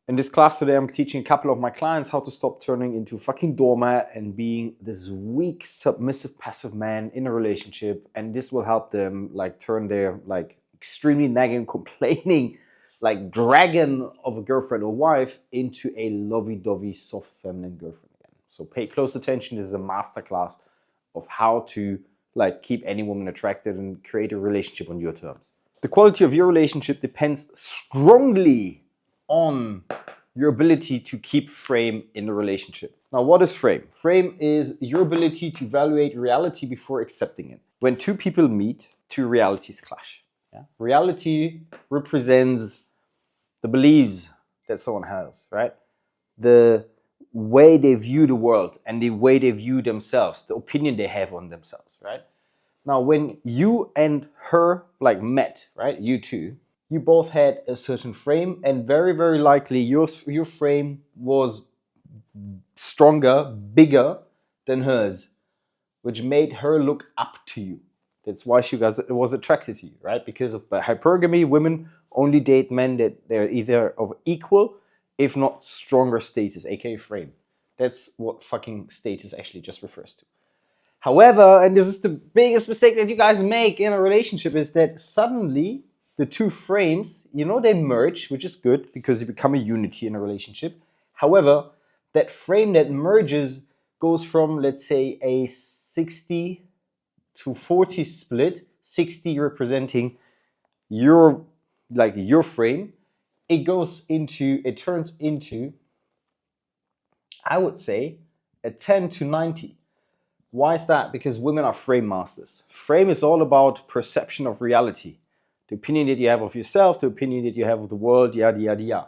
In this class today, I'm teaching a couple of my clients how to stop turning into a fucking doormat and being this weak, submissive, passive man in a relationship. And this will help them like turn their like extremely nagging, complaining, like dragon of a girlfriend or wife into a lovey-dovey, soft, feminine girlfriend again. So pay close attention. This is a masterclass of how to like keep any woman attracted and create a relationship on your terms. The quality of your relationship depends strongly on your ability to keep frame in a relationship. Now, what is frame? Frame is your ability to evaluate reality before accepting it. When two people meet, two realities clash. Yeah? Reality represents the beliefs that someone has, right? The way they view the world and the way they view themselves, the opinion they have on themselves, right? Now, when you and her like met, right, you two, you both had a certain frame, and very, very likely your frame was stronger, bigger than hers, which made her look up to you. That's why she was attracted to you, right? Because of hypergamy, women only date men that they're either of equal, if not stronger status, aka frame. That's what fucking status actually just refers to. However, and this is the biggest mistake that you guys make in a relationship, is that suddenly the two frames, they merge, which is good because you become a unity in a relationship. However, that frame that merges goes from, let's say, a 60 to 40 split, 60 representing your frame. It turns into, I would say, a 10 to 90. Why is that? Because women are frame masters. Frame is all about perception of reality. The opinion that you have of yourself, the opinion that you have of the world, yada, yada, yada.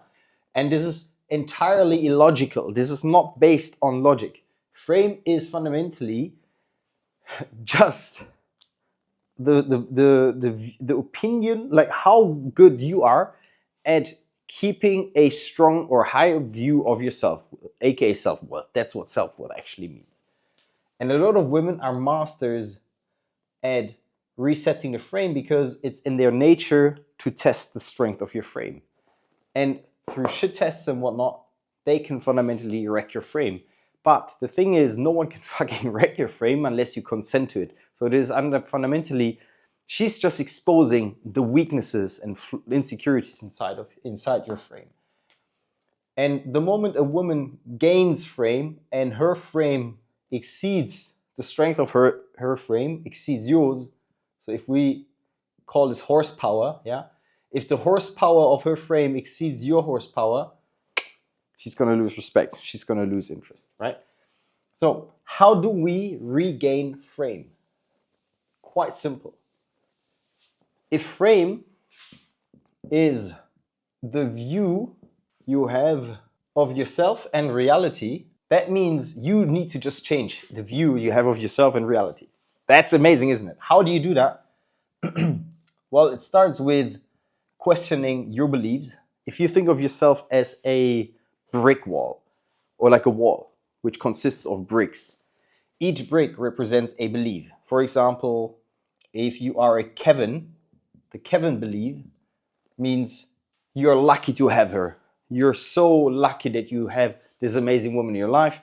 And this is entirely illogical. This is not based on logic. Frame is fundamentally just the opinion, like how good you are at keeping a strong or high view of yourself, aka self-worth. That's what self-worth actually means. And a lot of women are masters at resetting the frame because it's in their nature to test the strength of your frame. And through shit tests and whatnot, they can fundamentally wreck your frame. But the thing is, no one can fucking wreck your frame unless you consent to it. So it is fundamentally, she's just exposing the weaknesses and insecurities inside your frame. And the moment a woman gains frame and her frame exceeds the strength of her frame, exceeds yours. So if we call this horsepower, yeah, if the horsepower of her frame exceeds your horsepower, she's going to lose respect. She's going to lose interest, right? So how do we regain frame? Quite simple. If frame is the view you have of yourself and reality, that means you need to just change the view you have of yourself and reality. That's amazing, isn't it? How do you do that? Well, it starts with questioning your beliefs. If you think of yourself as a brick wall, or like a wall, which consists of bricks, each brick represents a belief. For example, if you are a Kevin, the Kevin belief means you're lucky to have her. You're so lucky that you have this amazing woman in your life.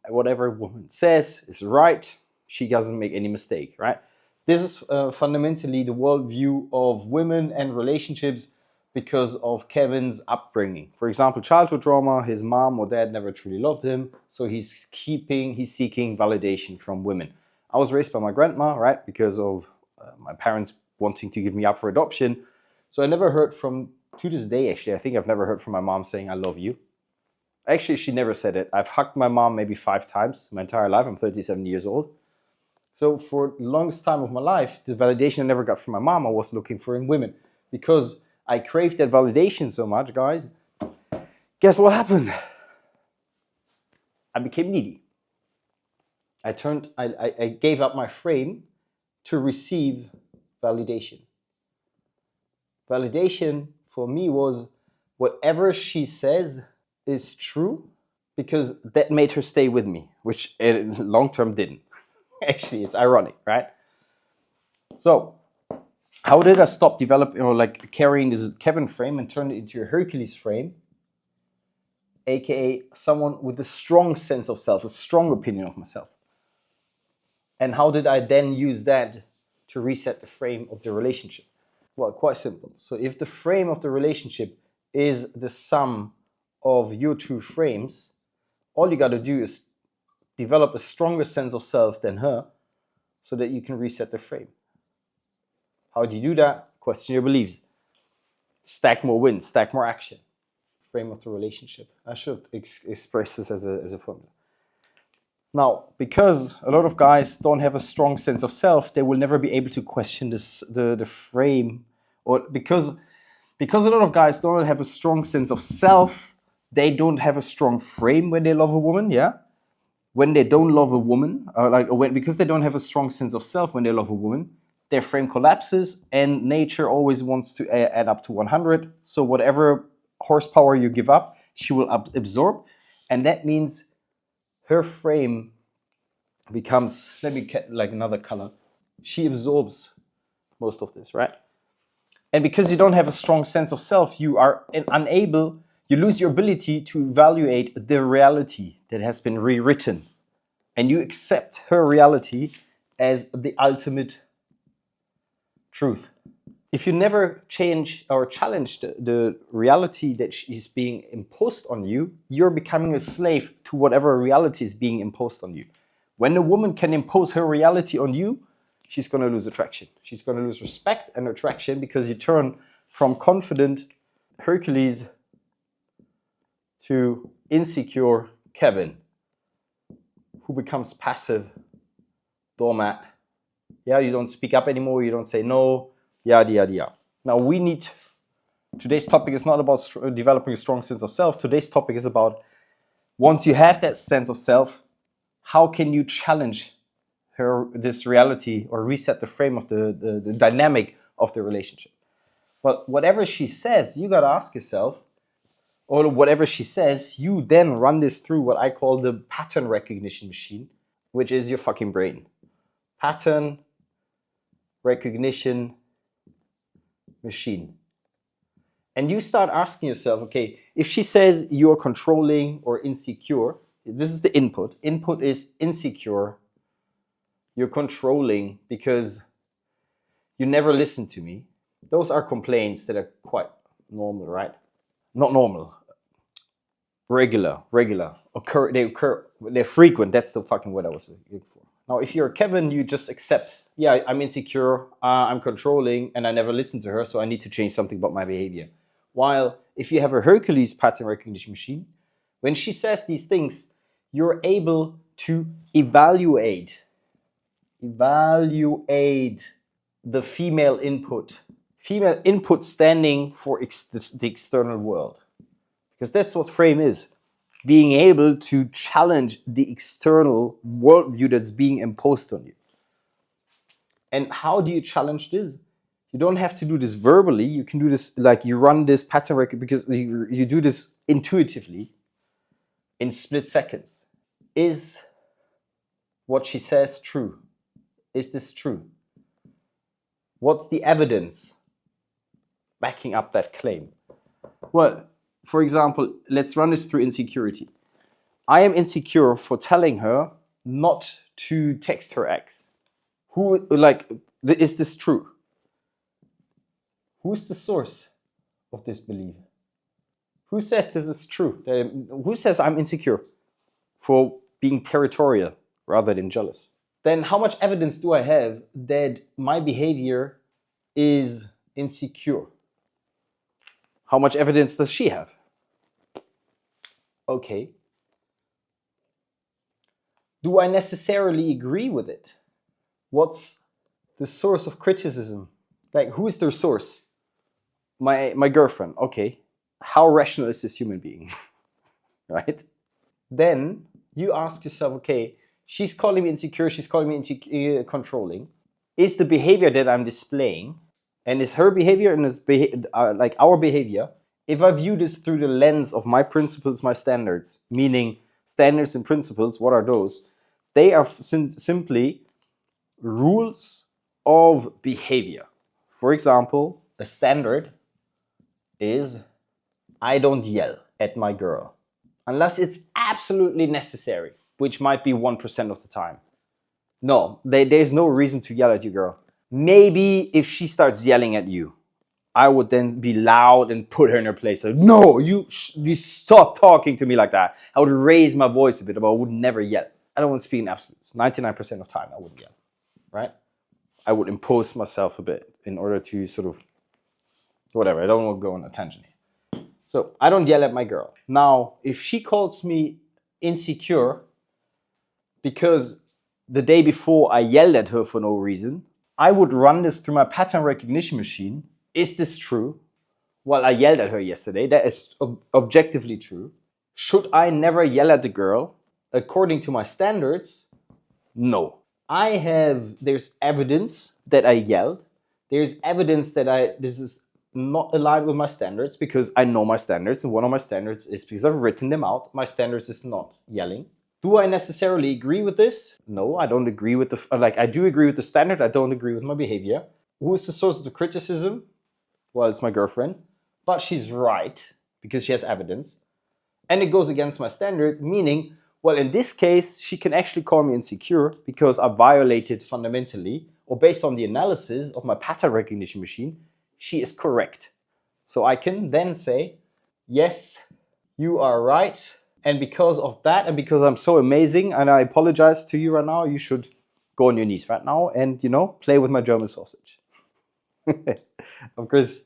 Whatever a woman says is right. She doesn't make any mistake, right? This is fundamentally the worldview of women and relationships because of Kevin's upbringing. For example, childhood trauma, his mom or dad never truly loved him, so he's seeking validation from women. I was raised by my grandma, right, because of my parents wanting to give me up for adoption. So I never heard to this day, actually, I think I've never heard from my mom saying, I love you. Actually, she never said it. I've hugged my mom maybe 5 times my entire life. I'm 37 years old. So for the longest time of my life, the validation I never got from my mom, I was looking for in women. Because I craved that validation so much, guys. Guess what happened? I became needy. I gave up my frame to receive validation. Validation for me was whatever she says is true, because that made her stay with me, which long term didn't. Actually, it's ironic, right? So how did I stop developing or like carrying this Kevin frame and turn it into a Hercules frame? aka someone with a strong sense of self, a strong opinion of myself. And how did I then use that to reset the frame of the relationship? Well, quite simple. So if the frame of the relationship is the sum of your two frames, all you got to do is develop a stronger sense of self than her so that you can reset the frame. How do you do that? Question your beliefs. Stack more wins, stack more action. Frame of the relationship. I should express this as a formula. Now, because a lot of guys don't have a strong sense of self, they will never be able to question the frame, or because a lot of guys don't have a strong sense of self, they don't have a strong frame when they love a woman, yeah? When they don't love a woman, because they don't have a strong sense of self when they love a woman, their frame collapses, and nature always wants to add up to 100. So whatever horsepower you give up, she will absorb, and that means her frame becomes, let me get like another color. She absorbs most of this, right? And because you don't have a strong sense of self, you are unable, you lose your ability to evaluate the reality that has been rewritten. And you accept her reality as the ultimate truth. If you never change or challenge the reality that is being imposed on you, you're becoming a slave to whatever reality is being imposed on you. When a woman can impose her reality on you, she's going to lose attraction. She's going to lose respect and attraction, because you turn from confident Hercules to insecure Kevin, who becomes passive doormat. Yeah, you don't speak up anymore, you don't say no, yada, yada, yada. Now today's topic is not about developing a strong sense of self. Today's topic is about, once you have that sense of self, how can you challenge this reality, or reset the frame of the dynamic of the relationship? Well, whatever she says, you got to ask yourself, or whatever she says, you then run this through what I call the pattern recognition machine, which is your fucking brain. Pattern recognition machine. And you start asking yourself, okay, if she says you're controlling or insecure, this is the input. Input is insecure. You're controlling because you never listen to me. Those are complaints that are quite normal, right? Not normal. Regular. They're frequent. That's the fucking word I was looking for. Now, if you're Kevin, you just accept, yeah, I'm insecure, I'm controlling, and I never listen to her, so I need to change something about my behavior. While if you have a Hercules pattern recognition machine, when she says these things, you're able to evaluate the female input. Female input standing for the external world. Because that's what frame is. Being able to challenge the external worldview that's being imposed on you. And how do you challenge this? You don't have to do this verbally. You can do this, like you run this pattern record, because you do this intuitively in split seconds. Is what she says true? Is this true? What's the evidence backing up that claim? Well, for example, let's run this through insecurity. I am insecure for telling her not to text her ex. Is this true? Who's the source of this belief? Who says this is true? Who says I'm insecure for being territorial rather than jealous? Then how much evidence do I have that my behavior is insecure? How much evidence does she have? Okay. Do I necessarily agree with it? What's the source of criticism? Like, who is their source? My girlfriend. Okay. How rational is this human being? Right? Then you ask yourself, okay, she's calling me insecure, she's calling me controlling. Is the behavior that I'm displaying, and is her behavior and like our behavior, if I view this through the lens of my principles, my standards, meaning standards and principles, what are those? They are simply rules of behavior. For example, a standard is, I don't yell at my girl. unless it's absolutely necessary, which might be 1% of the time. No, there's no reason to yell at you, girl. Maybe if she starts yelling at you, I would then be loud and put her in her place. Like, no, you stop talking to me like that. I would raise my voice a bit, but I would never yell. I don't want to speak in absolutes. 99% of the time, I wouldn't yell, right? I would impose myself a bit in order to sort of, whatever. I don't want to go on a tangent here. So I don't yell at my girl. Now, if she calls me insecure because the day before I yelled at her for no reason, I would run this through my pattern recognition machine. Is this true? Well, I yelled at her yesterday. That is objectively true. Should I never yell at the girl according to my standards? No. There's evidence that I yelled. There's evidence that this is not aligned with my standards because I know my standards. And one of my standards is because I've written them out. My standards is not yelling. Do I necessarily agree with this? No, I don't agree with I do agree with the standard. I don't agree with my behavior. Who is the source of the criticism? Well, it's my girlfriend, but she's right because she has evidence. And it goes against my standard, meaning, well, in this case, she can actually call me insecure because I violated fundamentally, or based on the analysis of my pattern recognition machine, she is correct. So I can then say, yes, you are right. And because of that, and because I'm so amazing, and I apologize to you right now, you should go on your knees right now and, play with my German sausage. Of course,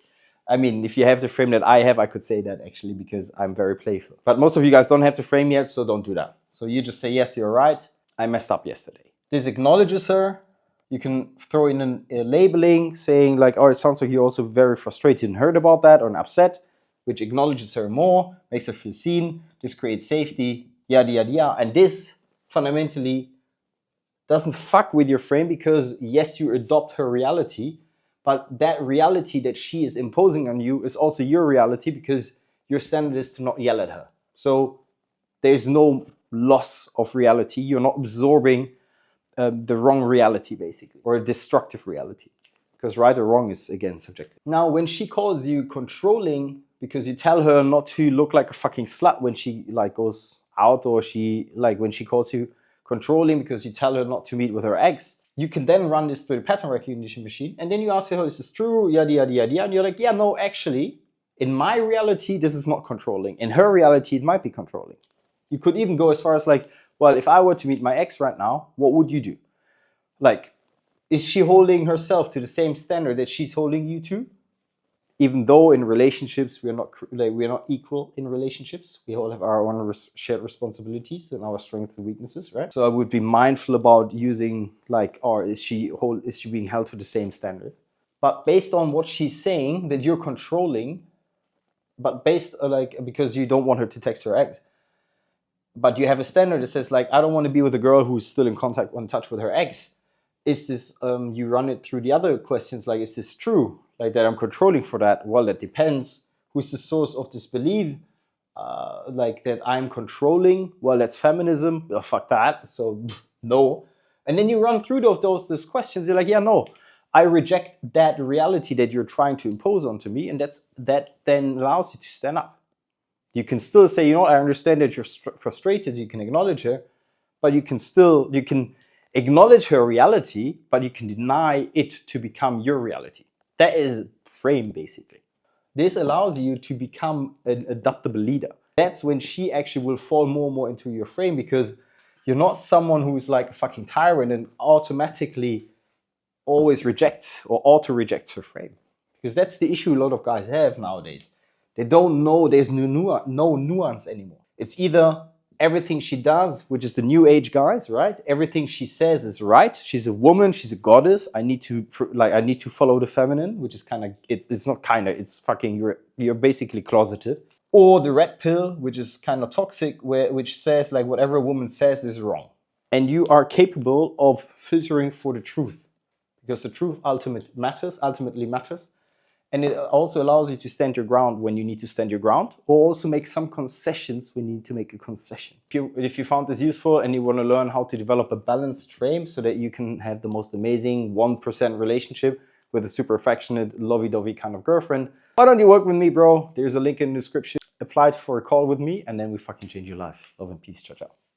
I mean, if you have the frame that I have, I could say that actually because I'm very playful. But most of you guys don't have the frame yet, so don't do that. So you just say, yes, you're right. I messed up yesterday. This acknowledges her. You can throw in a labeling saying like, oh, it sounds like you're also very frustrated and hurt about that or upset, which acknowledges her more, makes her feel seen. This creates safety, yada, yada, yada. And this fundamentally doesn't fuck with your frame because yes, you adopt her reality, but that reality that she is imposing on you is also your reality because your standard is to not yell at her. So there's no loss of reality. You're not absorbing the wrong reality, basically, or a destructive reality. Because right or wrong is, again, subjective. Now, when she calls you controlling because you tell her not to look like a fucking slut when she goes out, or when she calls you controlling because you tell her not to meet with her ex, you can then run this through the pattern recognition machine, and then you ask her, is this true, yada, yada, yada, and you're like, yeah, no, actually, in my reality, this is not controlling. In her reality, it might be controlling. You could even go as far as well, if I were to meet my ex right now, what would you do? Is she holding herself to the same standard that she's holding you to? Even though in relationships we're not equal in relationships, we all have our own shared responsibilities and our strengths and weaknesses, right? So I would be mindful about using is she being held to the same standard? But based on what she's saying, that you're controlling, but based because you don't want her to text her ex, but you have a standard that says I don't want to be with a girl who's still in touch with her ex. Is this, you run it through the other questions, is this true? That I'm controlling for that? Well, that depends. Who's the source of this belief? That I'm controlling? Well, that's feminism. Oh, fuck that. So, no. And then you run through those questions. You're like, yeah, no. I reject that reality that you're trying to impose onto me. And that then allows you to stand up. You can still say, I understand that you're frustrated. You can acknowledge her. But you can acknowledge her reality, but you can deny it to become your reality. That is frame, basically. This allows you to become an adaptable leader. That's when she actually will fall more and more into your frame, because you're not someone who's like a fucking tyrant and automatically always rejects or auto-rejects her frame. Because that's the issue a lot of guys have nowadays. They don't know, there's no nuance anymore. It's either everything she does, which is the new age guys, right? Everything she says is right. She's a woman. She's a goddess. I need to follow the feminine, which is it's fucking, you're basically closeted. Or the red pill, which is kind of toxic, which says whatever a woman says is wrong. And you are capable of filtering for the truth, because the truth ultimately matters. And it also allows you to stand your ground when you need to stand your ground, or also make some concessions when you need to make a concession. If you found this useful and you want to learn how to develop a balanced frame so that you can have the most amazing 1% relationship with a super affectionate, lovey-dovey kind of girlfriend, why don't you work with me, bro? There's a link in the description. apply it for a call with me, and then we fucking change your life. Love and peace. Ciao, ciao.